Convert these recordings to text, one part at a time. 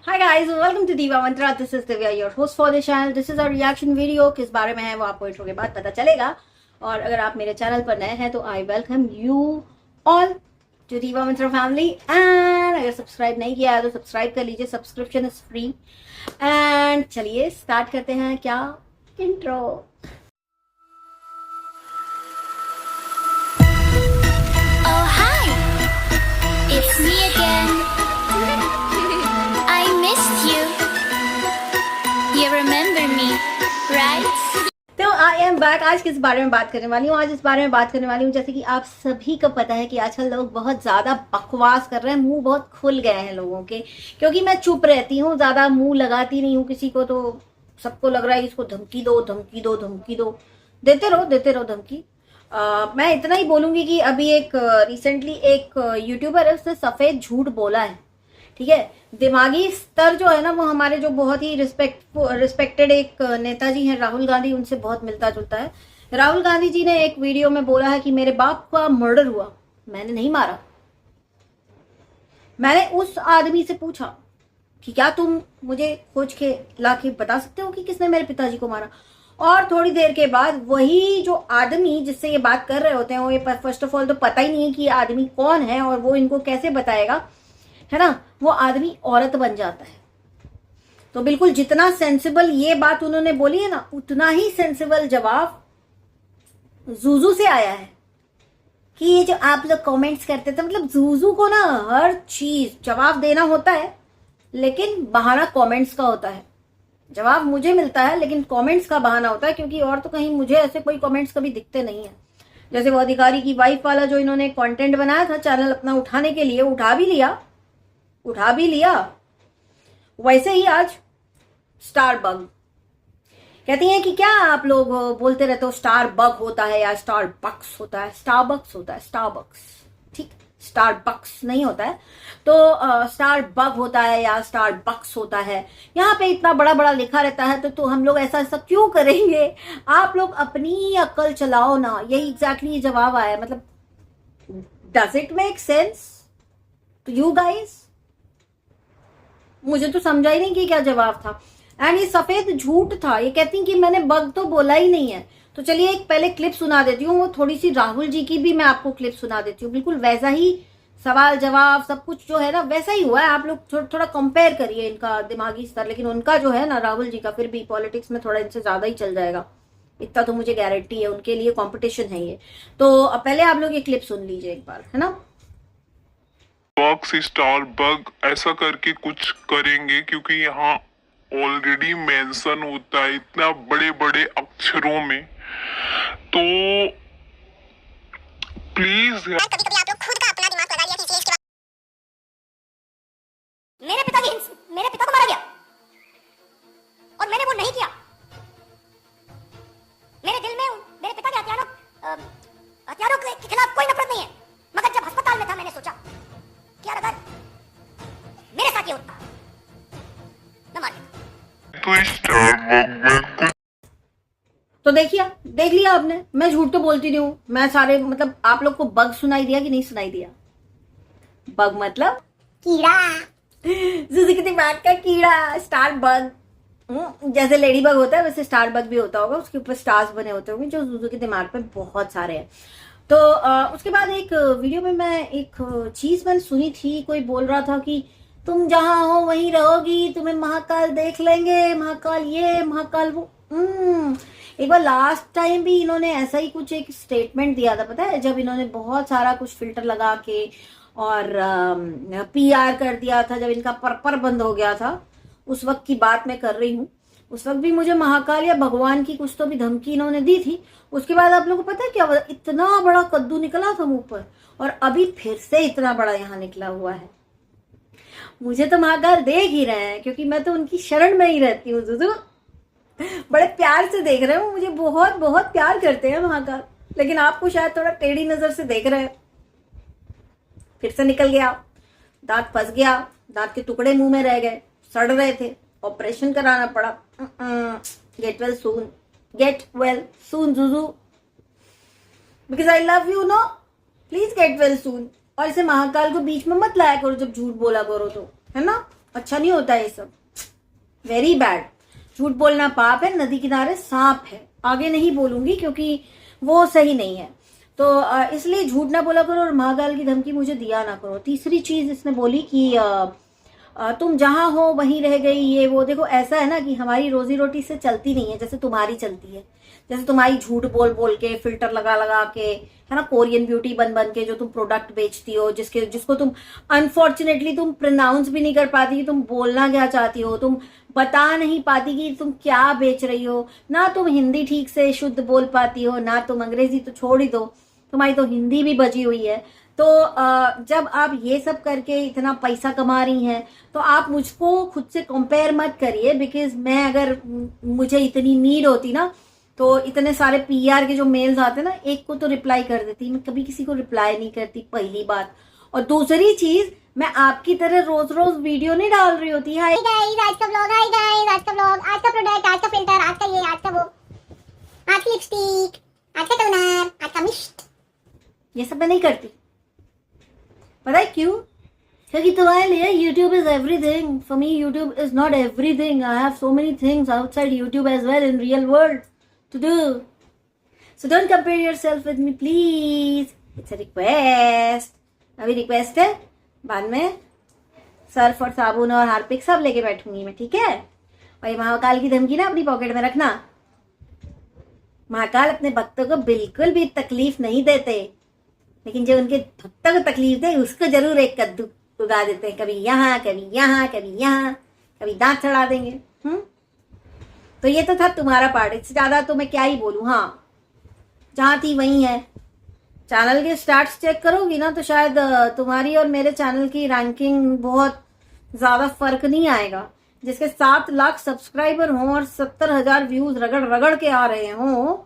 Hi guys, welcome to Diva Mantra. This is Divya, your host for the channel. This is a reaction video. किस बारे में है वो आपको intro के बाद पता चलेगा. और अगर आप मेरे चैनल पर नए हैं तो I welcome you all to Diva Mantra family. And अगर सब्सक्राइब नहीं किया है तो सब्सक्राइब कर लीजिए. Subscription is free. एंड चलिए स्टार्ट करते हैं. क्या intro. Oh hi, it's me again. I missed you. You remember me, right? तो आई एम बैक. आज किस बारे में बात करने वाली हूँ. आज इस बारे में बात करने वाली हूँ जैसे कि आप सभी को पता है कि आजकल लोग बहुत ज़्यादा बकवास कर रहे हैं. मुंह बहुत खुल गए हैं लोगों के. क्योंकि मैं चुप रहती हूँ, ज़्यादा मुंह लगाती नहीं हूँ किसी को. तो सबको लग रहा है इसको धमकी दो धमकी दो धमकी दो. देते रहो धमकी. मैं इतना ही बोलूँगी कि अभी एक रिसेंटली एक यूट्यूबर है, उसने सफ़ेद झूठ बोला है. ठीक है. दिमागी स्तर जो है ना वो हमारे जो बहुत ही रिस्पेक्टेड एक नेताजी हैं राहुल गांधी, उनसे बहुत मिलता जुलता है. राहुल गांधी जी ने एक वीडियो में बोला है कि मेरे बाप का मर्डर हुआ, मैंने नहीं मारा. मैंने उस आदमी से पूछा कि क्या तुम मुझे खोज के लाके बता सकते हो कि किसने मेरे पिताजी को मारा. और थोड़ी देर के बाद वही जो आदमी जिससे ये बात कर रहे होते हैं वो ये फर्स्ट ऑफ ऑल तो पता ही नहीं है कि ये आदमी कौन है और वो इनको कैसे बताएगा, है ना. वो आदमी औरत बन जाता है. तो बिल्कुल जितना सेंसिबल ये बात उन्होंने बोली है ना, उतना ही सेंसिबल जवाब जूजू से आया है. कि ये जो आप लोग कमेंट्स करते थे, मतलब जूजू को ना हर चीज जवाब देना होता है, लेकिन बहाना कमेंट्स का होता है. जवाब मुझे मिलता है लेकिन कमेंट्स का बहाना होता है, क्योंकि और तो कहीं मुझे ऐसे कोई कमेंट्स कभी दिखते नहीं है. जैसे वो अधिकारी की वाइफ वाला जो इन्होंने कंटेंट बनाया था चैनल अपना उठाने के लिए, उठा भी लिया. वैसे ही आज स्टार बग कहती हैं कि क्या आप लोग बोलते रहते हो स्टार बग होता है या स्टार बक्स होता है. स्टारबक्स होता है, स्टारबक्स. ठीक, स्टार बक्स नहीं होता है. तो स्टार बग होता है या स्टार बक्स होता है. यहाँ पे इतना बड़ा बड़ा लिखा रहता है तो हम लोग ऐसा ऐसा क्यों करेंगे. आप लोग अपनी अक्ल चलाओ ना. यही एग्जैक्टली जवाब आया. मतलब does it make sense to you guys. मुझे तो समझा ही नहीं कि क्या जवाब था. एंड ये सफेद झूठ था. ये कहती कि मैंने बग तो बोला ही नहीं है. तो चलिए एक पहले क्लिप सुना देती हूँ. वो थोड़ी सी राहुल जी की भी मैं आपको क्लिप सुना देती हूँ. बिल्कुल वैसा ही सवाल जवाब सब कुछ जो है ना वैसा ही हुआ है. आप लोग थोड़ा कंपेयर करिए इनका दिमागी स्तर. लेकिन उनका जो है ना राहुल जी का फिर भी पॉलिटिक्स में थोड़ा इनसे ज्यादा ही चल जाएगा, इतना तो मुझे गारंटी है. उनके लिए कॉम्पिटिशन है ये. तो पहले आप लोग ये क्लिप सुन लीजिए एक बार, है ना. बॉक्स स्टार बग ऐसा करके कुछ करेंगे क्योंकि यहाँ ऑलरेडी मेंशन होता है इतना बड़े बड़े अक्षरों में. तो प्लीज कभी कभी आप लोग खुद का अपना दिमाग लगा लिया कि इसके बाद मेरे पिता को मारा गया और मैंने वो नहीं किया. मेरे दिल में मेरे पिता के हथियारों के खिलाफ कोई नफरत नहीं है. मगर जब अस्पताल में था मैंने सोचा क्या अगर मेरे साथ ये होता न मार देता. तो स्टार बग में तो देख लिया आपने. मैं झूठ तो बोलती नहीं हूँ. मैं सारे मतलब आप लोग को बग सुनाई दिया कि नहीं सुनाई दिया. बग मतलब कीड़ा. जूजू के दिमाग का कीड़ा, स्टार बग. जैसे लेडी बग होता है वैसे स्टार बग भी होता होगा. उसके ऊपर स्टार्स बने होते होंगे जो जूजू के दिमाग पे बहुत सारे हैं. तो उसके बाद एक वीडियो में मैं एक चीज मैंने सुनी थी. कोई बोल रहा था कि तुम जहां हो वहीं रहोगी, तुम्हें महाकाल देख लेंगे, महाकाल ये महाकाल वो. एक बार लास्ट टाइम भी इन्होंने ऐसा ही कुछ एक स्टेटमेंट दिया था, पता है, जब इन्होंने बहुत सारा कुछ फिल्टर लगा के और पीआर कर दिया था, जब इनका पर बंद हो गया था. उस वक्त की बात मैं कर रही हूँ. उस वक्त भी मुझे महाकाल या भगवान की कुछ तो भी धमकी इन्होंने दी थी. उसके बाद आप लोगों को पता है क्या हुआ. इतना बड़ा कद्दू निकला था मुंह पर और अभी फिर से इतना बड़ा यहाँ निकला हुआ है. मुझे तो महाकाल देख ही रहे हैं क्योंकि मैं तो उनकी शरण में ही रहती हूँ. जूजू बड़े प्यार से देख रहे हो. मुझे बहुत बहुत प्यार करते हैं महाकाल. लेकिन आपको शायद थोड़ा टेढ़ी नजर से देख रहे हैं. फिर से निकल गया, दांत फंस गया, दांत के टुकड़े मुंह में रह गए, सड़ रहे थे, ऑपरेशन कराना पड़ा. Get well soon Juju, because I love you know. Please get well soon. और इसे महाकाल को बीच में मत लाया करो जब झूठ बोला करो तो, है ना. अच्छा नहीं होता ये सब, वेरी बैड। झूठ बोलना पाप है, नदी किनारे सांप है। आगे नहीं बोलूंगी क्योंकि वो सही नहीं है, तो इसलिए झूठ ना बोला करो और महाकाल की धमकी मुझे दिया ना करो। तीसरी चीज इसने बोली कि तुम जहां हो वहीं रह गई, ये वो। देखो ऐसा है ना कि हमारी रोजी रोटी से चलती नहीं है जैसे तुम्हारी चलती है। जैसे तुम्हारी झूठ बोल बोल के, फिल्टर लगा लगा के, है ना, कोरियन ब्यूटी बन बन के जो तुम प्रोडक्ट बेचती हो, जिसको तुम अनफॉर्चुनेटली तुम प्रोनाउंस भी नहीं कर पाती कि तुम बोलना क्या चाहती हो, तुम बता नहीं पाती कि तुम क्या बेच रही हो। ना तुम हिंदी ठीक से शुद्ध बोल पाती हो, ना तुम अंग्रेजी तो छोड़ ही दो, तुम्हारी तो हिंदी भी बची हुई है। तो जब आप ये सब करके इतना पैसा कमा रही हैं तो आप मुझको खुद से कंपेयर मत करिए, बिकॉज मैं अगर मुझे इतनी नीड होती ना तो इतने सारे पीआर के जो मेल्स आते ना, एक को तो रिप्लाई कर देती, मैं कभी किसी को रिप्लाई नहीं करती, पहली बात। और दूसरी चीज, मैं आपकी तरह रोज रोज वीडियो नहीं डाल रही होती। हाय गाइस, आज का व्लॉग, हाय गाइस, आज का व्लॉग, आज का प्रोडक्ट, आज का फिल्टर, आज का ये, आज का वो, आज की लिपस्टिक, आज का टोनर, आज का मिस्ट, ये सब मैं नहीं करती। पता है क्यों? क्योंकि तुम्हारे लिए YouTube is everything. For me, YouTube is not everything. I have so many things outside YouTube as well in real world to do. So don't compare yourself with me, please. It's a request. अभी request है, बाद में Surf और साबुन और Harpic सब लेके बैठूंगी मैं, ठीक है? और ये महाकाल की धमकी ना अपनी पॉकेट में रखना। महाकाल अपने भक्तों को बिल्कुल भी तकलीफ नहीं देते, लेकिन जो उनके भक्तों को तकलीफ दे उसको जरूर एक कद्दू उगा देते हैं, कभी यहाँ कभी यहाँ कभी यहाँ, कभी दांत चढ़ा देंगे। तो ये तो था तुम्हारा पार्ट, इससे ज्यादा तो मैं क्या ही बोलूं। हाँ, जहां थी वहीं है। चैनल के स्टार्ट्स चेक करोगी ना तो शायद तुम्हारी और मेरे चैनल की रैंकिंग बहुत ज्यादा फर्क नहीं आएगा। जिसके 7 लाख सब्सक्राइबर हों और 70,000 व्यूज रगड़ रगड़ के आ रहे हों,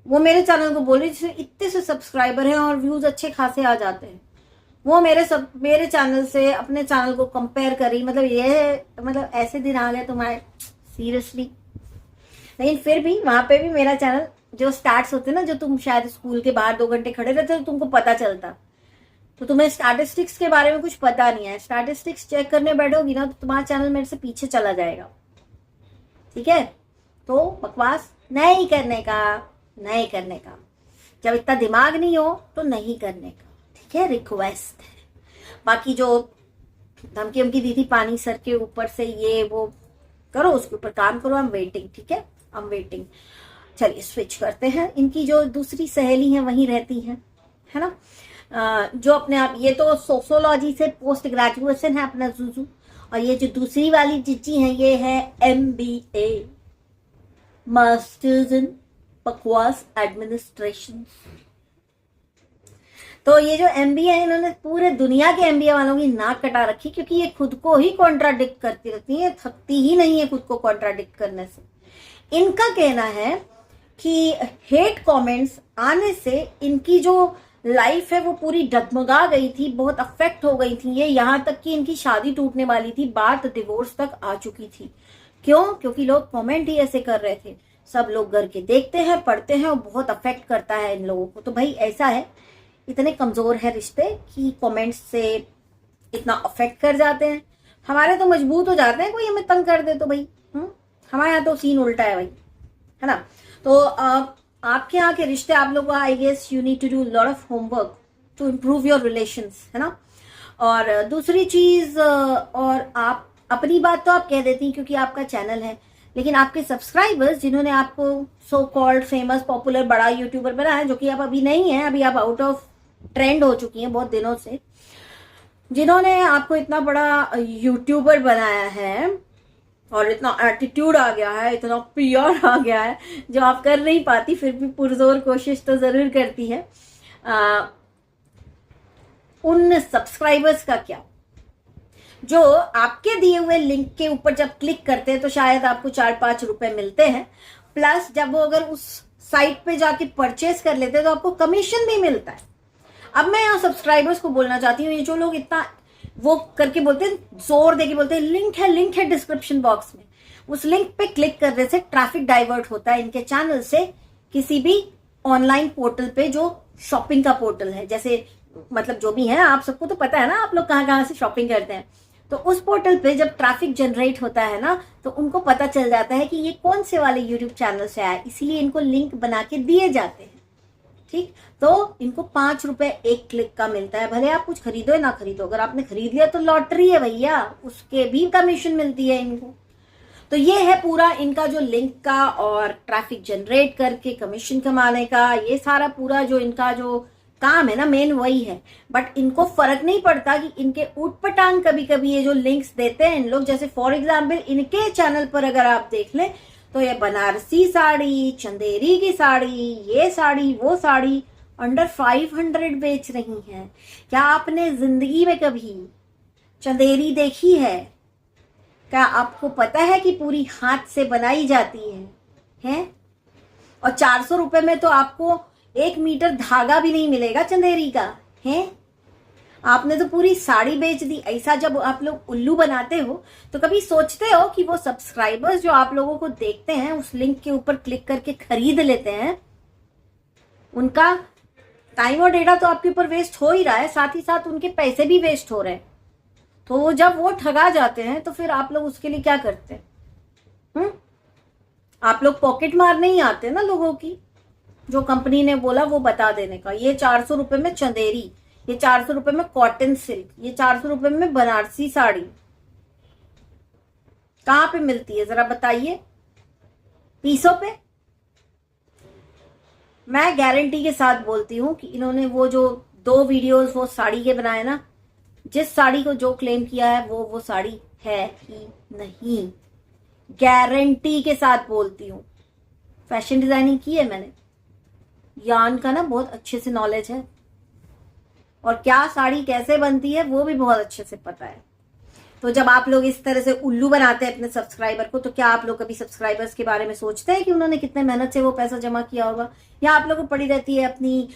वो मेरे चैनल को बोल रही जिसमें इतने से सब्सक्राइबर हैं और व्यूज अच्छे खासे आ जाते हैं, वो मेरे चैनल से अपने चैनल को कंपेयर करी। मतलब ऐसे दिन आ गए तुम्हारे, सीरियसली। लेकिन फिर भी वहां पे भी मेरा चैनल जो स्टार्ट्स होते ना, जो तुम शायद स्कूल के बाहर 2 घंटे खड़े रहते तो तुमको पता चलता, तो तुम्हें स्टैटिस्टिक्स के बारे में कुछ पता नहीं है। स्टैटिस्टिक्स चेक करने बैठोगी ना तो तुम्हारा चैनल मेरे से पीछे चला जाएगा, ठीक है? तो बकवास नहीं करने का। जब इतना दिमाग नहीं हो तो नहीं करने का, ठीक है? रिक्वेस्ट है। बाकी जो धमकी उमकी दी थी पानी सर के ऊपर से, ये वो करो, उसके ऊपर काम करो। आई एम वेटिंग, ठीक है? I am waiting. चलिए स्विच करते हैं। इनकी जो दूसरी सहेली है वहीं रहती है ना, जो अपने आप, ये तो सोशियोलॉजी से पोस्ट ग्रेजुएशन है अपना जुजू, और ये जो दूसरी वाली जीजी है ये है MBA, मास्टर्स इन बकवास एडमिनिस्ट्रेशन। तो ये जो MBA है, इन्होंने पूरे दुनिया के MBA वालों की नाक कटा रखी, क्योंकि ये खुद को ही कॉन्ट्राडिक्ट करती रहती है, थकती ही नहीं है खुद को कॉन्ट्राडिक्ट करने से। इनका कहना है कि हेट कमेंट्स आने से इनकी जो लाइफ है वो पूरी डगमगा गई थी, बहुत अफेक्ट हो गई थी ये, यहाँ तक कि इनकी शादी टूटने वाली थी, बात डिवोर्स तक आ चुकी थी। क्यों? क्योंकि लोग कमेंट ही ऐसे कर रहे थे। सब लोग घर के देखते हैं, पढ़ते हैं और बहुत अफेक्ट करता है इन लोगों को। तो भाई ऐसा है, इतने कमजोर है रिश्ते कि कमेंट्स से इतना अफेक्ट कर जाते हैं। हमारे तो मजबूत हो जाते हैं, कोई हमें तंग कर दे तो भाई। हमारे यहाँ तो सीन उल्टा है भाई, है ना? तो आपके यहाँ के रिश्ते, आप लोगों को I guess you need to do lot of homework to improve your relations, है ना? और दूसरी चीज, और आप अपनी बात तो आप कह देती हैं क्योंकि आपका चैनल है, लेकिन आपके सब्सक्राइबर्स जिन्होंने आपको सो कॉल्ड फेमस पॉपुलर बड़ा यूट्यूबर बनाया, जो कि आप अभी नहीं है, अभी आप आउट ऑफ ट्रेंड हो चुकी हैं बहुत दिनों से, जिन्होंने आपको इतना बड़ा यूट्यूबर बनाया है और इतना एटीट्यूड आ गया है, इतना PR आ गया है, जो आप कर नहीं पाती फिर भी पुरजोर कोशिश तो जरूर करती है। उन सब्सक्राइबर्स का क्या, जो आपके दिए हुए लिंक के ऊपर जब क्लिक करते हैं तो शायद आपको 4-5 रुपए मिलते हैं, प्लस जब वो अगर उस साइट पे जाके परचेस कर लेते हैं तो आपको कमीशन भी मिलता है। अब मैं यहाँ सब्सक्राइबर्स को बोलना चाहती हूँ, ये जो लोग इतना वो करके बोलते हैं, जोर देके बोलते हैं लिंक है डिस्क्रिप्शन बॉक्स में, उस लिंक पे क्लिक करने से ट्रैफिक डाइवर्ट होता है इनके चैनल से किसी भी ऑनलाइन पोर्टल पे जो शॉपिंग का पोर्टल है। जैसे मतलब जो भी है, आप सबको तो पता है ना, आप लोग कहाँ से शॉपिंग करते हैं। तो उस पोर्टल पे जब ट्रैफिक जनरेट होता है ना, तो उनको पता चल जाता है कि ये कौन से वाले यूट्यूब चैनल से आया, इसीलिए इनको लिंक बना के दिए जाते हैं। ठीक, तो इनको 5 रुपए एक क्लिक का मिलता है, भले आप कुछ खरीदो या ना खरीदो। अगर आपने खरीद लिया तो लॉटरी है भैया, उसके भी कमीशन मिलती है इनको। तो ये है पूरा इनका जो लिंक का और ट्रैफिक जनरेट करके कमीशन कमाने का, ये सारा पूरा जो इनका जो काम है ना, मेन वही है। बट इनको फर्क नहीं पड़ता कि इनके ऊटपटांग कभी कभी ये जो लिंक्स देते हैं इन लोग, जैसे फॉर एग्जाम्पल इनके चैनल पर अगर आप देख लें तो ये बनारसी साड़ी, चंदेरी की साड़ी, ये साड़ी, वो साड़ी अंडर 500 बेच रही हैं। क्या आपने जिंदगी में कभी चंदेरी देखी है? क्या आपको पता है कि पूरी हाथ से बनाई जाती है? और 400 रुपए में तो आपको 1 मीटर धागा भी नहीं मिलेगा चंदेरी का है। आपने तो पूरी साड़ी बेच दी। ऐसा जब आप लोग उल्लू बनाते हो तो कभी सोचते हो कि वो सब्सक्राइबर्स जो आप लोगों को देखते हैं उस लिंक के ऊपर क्लिक करके खरीद लेते हैं, उनका टाइम और डेटा तो आपके ऊपर वेस्ट हो ही रहा है, साथ ही साथ उनके पैसे भी वेस्ट हो रहे हैं। तो जब वो ठगा जाते हैं तो फिर आप लोग उसके लिए क्या करते हैं? आप लोग पॉकेट मारने ही आते हैं ना लोगों की। जो कंपनी ने बोला वो बता देने का, ये 400 रुपए में चंदेरी, ये 400 रुपए में कॉटन सिल्क, ये 400 रुपए में बनारसी साड़ी कहां पे मिलती है जरा बताइए? पीसों पे। मैं गारंटी के साथ बोलती हूं कि इन्होंने वो जो 2 वीडियोस वो साड़ी के बनाए ना, जिस साड़ी को जो क्लेम किया है वो साड़ी है ही नहीं। गारंटी के साथ बोलती हूं। फैशन डिजाइनिंग की है मैंने, यान का ना बहुत अच्छे से नॉलेज है, और क्या साड़ी कैसे बनती है वो भी बहुत अच्छे से पता है। तो जब आप लोग इस तरह से उल्लू बनाते हैं अपने सब्सक्राइबर को, तो क्या आप लोग कभी सब्सक्राइबर्स के बारे में सोचते हैं कि उन्होंने कितने मेहनत से वो पैसा जमा किया होगा? या आप लोगों को पड़ी रहती है अपनी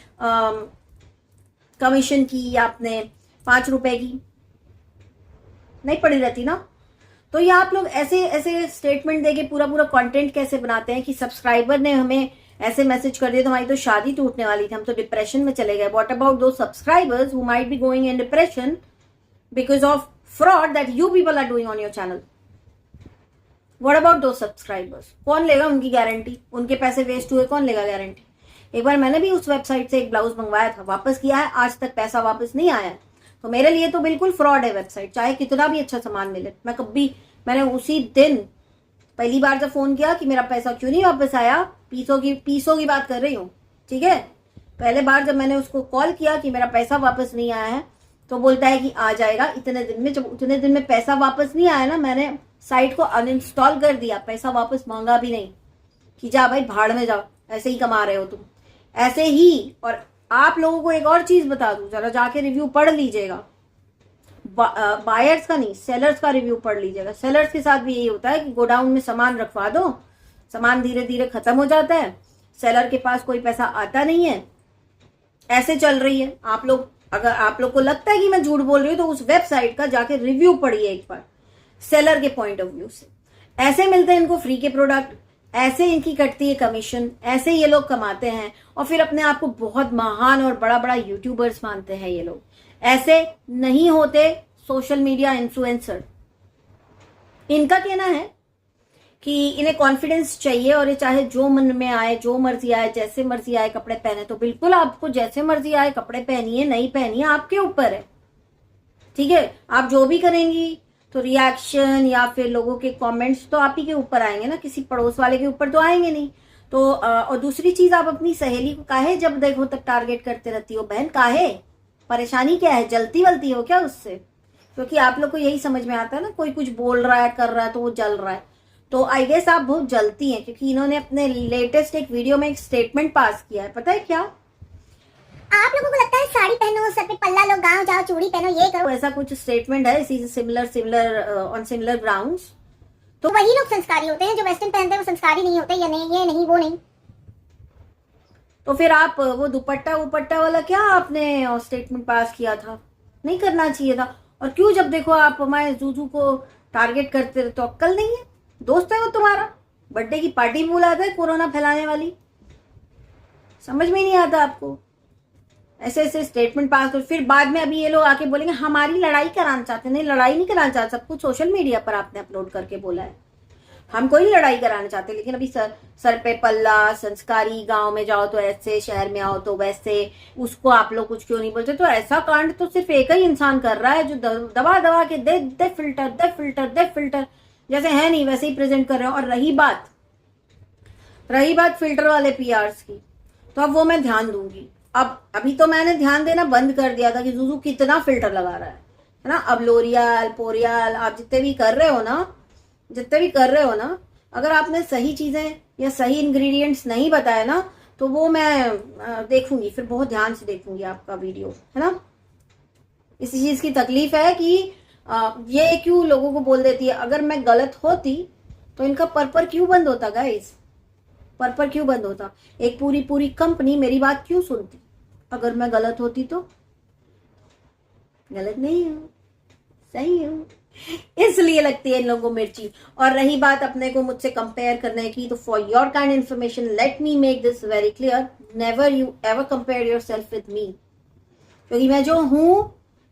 कमीशन की, या अपने 5 रुपए की? नहीं पड़ी रहती ना। तो ये आप लोग ऐसे ऐसे स्टेटमेंट देके पूरा पूरा कंटेंट कैसे बनाते हैं कि सब्सक्राइबर ने हमें ऐसे मैसेज कर दिया तो हमारी तो शादी टूटने वाली थी, हम तो डिप्रेशन में चले गए। What about those subscribers who might be going in depression because of fraud that you people are doing on your channel? What about those subscribers? कौन लेगा उनकी गारंटी? उनके पैसे वेस्ट हुए, कौन लेगा गारंटी? एक बार मैंने भी उस वेबसाइट से एक ब्लाउज मंगवाया था, वापस किया है, आज तक पैसा वापस नहीं आया। तो मेरे लिए तो बिल्कुल फ्रॉड है वेबसाइट, चाहे कितना भी अच्छा सामान मिले। मैंने उसी दिन पहली बार जब फोन किया कि मेरा पैसा क्यों नहीं वापस आया, पीसों की बात कर रही हूँ, ठीक है। पहले बार जब मैंने उसको कॉल किया कि मेरा पैसा वापस नहीं आया है, तो बोलता है कि आ जाएगा इतने दिन में। जब उतने दिन में पैसा वापस नहीं आया ना, मैंने साइट को अनइंस्टॉल कर दिया, पैसा वापस मांगा भी नहीं कि जा भाई भाड़ में जाओ, ऐसे ही कमा रहे हो तुम, ऐसे ही। और आप लोगों को एक और चीज बता दूं, जरा जाके रिव्यू पढ़ लीजिएगा, बायर्स का नहीं सेलर्स का रिव्यू पढ़ लीजिएगा। सेलर्स के साथ भी यही होता है कि गोडाउन में सामान रखवा दो, सामान धीरे धीरे खत्म हो जाता है, सेलर के पास कोई पैसा आता नहीं है, ऐसे चल रही है। आप लोग, अगर आप लोग को लगता है कि मैं झूठ बोल रही हूँ, तो उस वेबसाइट का जाके रिव्यू पढ़िए एक बार, सेलर के पॉइंट ऑफ व्यू से। ऐसे मिलते हैं इनको फ्री के प्रोडक्ट, ऐसे इनकी कटती है कमीशन, ऐसे ये लोग कमाते हैं, और फिर अपने आप को बहुत महान और बड़ा बड़ा यूट्यूबर्स मानते हैं ये लोग। ऐसे नहीं होते सोशल मीडिया इन्फ्लुएंसर। इनका कहना है कि इन्हें कॉन्फिडेंस चाहिए, और ये चाहे जो मन में आए, जो मर्जी आए, जैसे मर्जी आए कपड़े पहने। तो बिल्कुल आपको जैसे मर्जी आए कपड़े पहनिए, नहीं पहनिए, आपके ऊपर है, ठीक है। आप जो भी करेंगी तो रिएक्शन या फिर लोगों के कमेंट्स तो आप ही के ऊपर आएंगे ना, किसी पड़ोस वाले के ऊपर तो आएंगे नहीं। तो और दूसरी चीज, आप अपनी सहेली को काहे जब देखो तब टारगेट करते रहती हो? बहन काहे, परेशानी क्या है? जलती वलती हो क्या उससे? क्योंकि आप लोग को यही समझ में आता है ना, कोई कुछ बोल रहा है, कर रहा है तो वो जल रहा है। तो आई गेस आप बहुत जलती हैं, क्योंकि इन्होंने अपने लेटेस्ट एक वीडियो में एक स्टेटमेंट पास किया है, पता है क्या? आप लोगों को लगता है साड़ी पहनो, सर पे पल्ला लो, गांव जाओ, चूड़ी पहनो, ये करो, तो ऐसा कुछ स्टेटमेंट है, इसी सिमिलर ऑन सिमिलर ग्राउंड्स। तो वही लोग संस्कारी होते हैं, जो वेस्टर्न पहनते हैं वो संस्कारी नहीं होते, या नहीं, ये नहीं, वो नहीं। तो फिर आप वो दुपट्टा वाला क्या आपने स्टेटमेंट पास किया था? नहीं करना चाहिए था। और क्यों जब देखो आप हमारे जूजू को टारगेट करते रहे? तो अक्ल नहीं है? दोस्त है वो तुम्हारा, बर्थडे की पार्टी बुलाता है कोरोना फैलाने वाली, समझ में नहीं आता आपको? ऐसे ऐसे स्टेटमेंट पास कर, फिर बाद में अभी ये लोग आके बोलेंगे हमारी लड़ाई कराना चाहते हैं। नहीं, लड़ाई नहीं कराना चाहते, सब कुछ सोशल मीडिया पर आपने अपलोड करके बोला है। हम कोई लड़ाई कराना चाहते, लेकिन अभी सर पे पल्ला, संस्कारी, गांव में जाओ तो ऐसे, शहर में आओ तो वैसे, उसको आप लोग कुछ क्यों नहीं बोलते। तो ऐसा कांड तो सिर्फ एक ही इंसान कर रहा है, जो दबा दबा के दे फिल्टर, दे फिल्टर, दे फिल्टर, जैसे है नहीं वैसे ही प्रेजेंट कर रहे हो। और रही बात फिल्टर वाले पीआर्स की, तो अब वो मैं ध्यान दूंगी। अभी तो मैंने ध्यान देना बंद कर दिया था कि जुजू कितना फिल्टर लगा रहा है ना। अब लोरियल, पोरियल, आप जितने भी कर रहे हो ना, अगर आपने सही चीजें या सही इंग्रेडिएंट्स नहीं बताए ना, तो वो मैं देखूंगी, फिर बहुत ध्यान से देखूंगी आपका वीडियो, है ना। इसी चीज की तकलीफ है कि ये क्यों लोगों को बोल देती है। अगर मैं गलत होती तो इनका पर्पर क्यों बंद होता गाइस, पर्पर क्यों बंद होता। एक पूरी कंपनी मेरी बात क्यों सुनती अगर मैं गलत होती तो। गलत नहीं हूँ, सही हूँ, इसलिए लगती है इन लोगों को मिर्ची। और रही बात अपने को मुझसे कंपेयर करने की, तो for your kind information let me make this very clear, never you ever compare yourself with me. क्योंकि मैं जो हूं,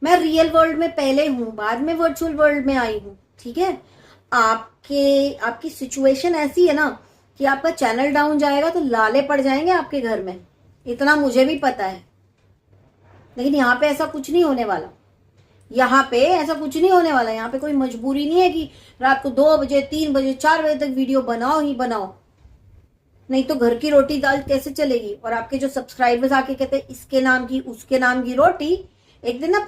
मैं रियल वर्ल्ड में पहले हूं, बाद में वर्चुअल वर्ल्ड में आई हूं, ठीक है। आपकी सिचुएशन ऐसी है ना कि आपका चैनल डाउन जाएगा तो लाले पड़ जाएंगे आपके घर में, इतना मुझे भी पता है। लेकिन यहाँ पे ऐसा कुछ नहीं होने वाला, यहाँ पे कोई मजबूरी नहीं है कि रात को 2 बजे, 3 बजे, 4 बजे तक वीडियो बनाओ ही बनाओ, नहीं तो घर की रोटी दाल कैसे चलेगी। और आपके जो सब्सक्राइबर्स आके कहते हैं इसके नाम की उसके नाम की रोटी, एक दिन ना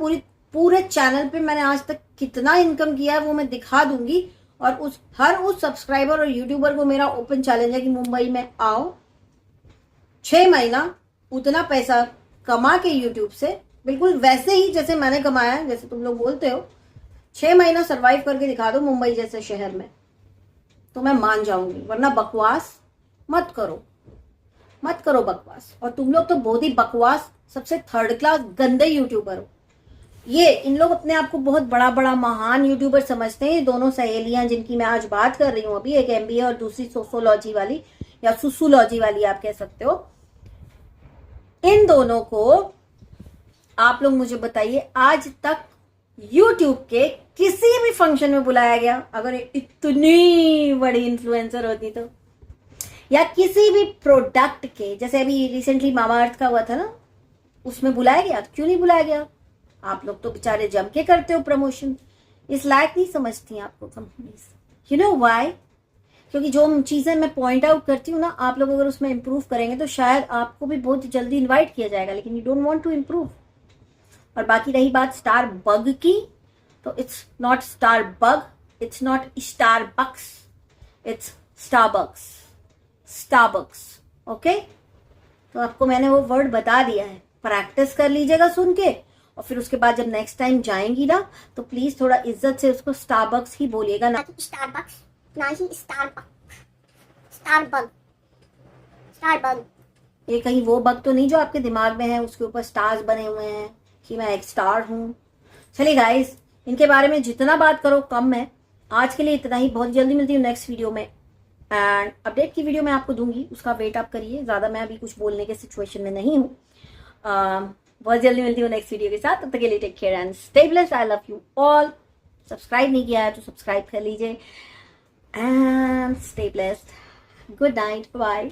पूरे चैनल पे मैंने आज तक कितना इनकम किया है वो मैं दिखा दूंगी। और हर उस सब्सक्राइबर और यूट्यूबर को मेरा ओपन चैलेंज है कि मुंबई में आओ, 6 महीना उतना पैसा कमा के यूट्यूब से, बिल्कुल वैसे ही जैसे मैंने कमाया है, जैसे तुम लोग बोलते हो, 6 महीना सरवाइव करके दिखा दो मुंबई जैसे शहर में, तो मैं मान जाऊंगी। वरना बकवास मत करो बकवास। और तुम लोग तो बहुत ही बकवास, सबसे थर्ड क्लास गंदे यूट्यूबर हो। ये इन लोग अपने आप को बहुत बड़ा महान यूट्यूबर समझते हैं। दोनों सहेलियां जिनकी मैं आज बात कर रही हूँ अभी, एक MBA और दूसरी सोशोलॉजी वाली या सोशोलॉजी वाली आप कह सकते हो, इन दोनों को आप लोग मुझे बताइए आज तक YouTube के किसी भी फंक्शन में बुलाया गया? अगर इतनी बड़ी इन्फ्लुएंसर होती तो, या किसी भी प्रोडक्ट के, जैसे अभी रिसेंटली मामा अर्थ का हुआ था ना, उसमें बुलाया गया? क्यों नहीं बुलाया गया? आप लोग तो बेचारे जम के करते हो प्रमोशन, इस लायक नहीं समझती आपको कंपनीज। You know why? क्योंकि जो चीजें मैं पॉइंट आउट करती हूँ ना, आप लोग अगर उसमें इंप्रूव करेंगे तो शायद आपको भी बहुत जल्दी इन्वाइट किया जाएगा, लेकिन you don't want to improve. और बाकी रही बात स्टार बग की, तो it's not star bug, it's not Starbucks, it's Starbucks. Okay, तो आपको मैंने वो वर्ड बता दिया है, प्रैक्टिस कर लीजिएगा सुन के। और फिर उसके बाद जब नेक्स्ट टाइम जाएंगी ना, तो प्लीज थोड़ा इज्जत से उसको स्टारबक्स ही बोलिएगा, ना स्टारबक्स, ना ही स्टारबग। ये कहीं वो बग तो नहीं जो आपके दिमाग में है, उसके ऊपर स्टार्स बने हुए हैं कि मैं एक स्टार हूं। चलिए गाइस, इनके बारे में जितना बात करो कम है। आज के लिए इतना ही, बहुत जल्दी मिलती हूँ नेक्स्ट वीडियो में, एंड अपडेट की वीडियो मैं आपको दूंगी, उसका वेट आप करिए। ज्यादा मैं अभी कुछ बोलने के सिचुएशन में नहीं हूँ। बहुत जल्दी मिलती हूँ नेक्स्ट वीडियो के साथ, तब तक के लिए take care and stay blessed. I love you all. Subscribe नहीं किया है तो सब्सक्राइब कर लीजिए and stay blessed. Good night, bye.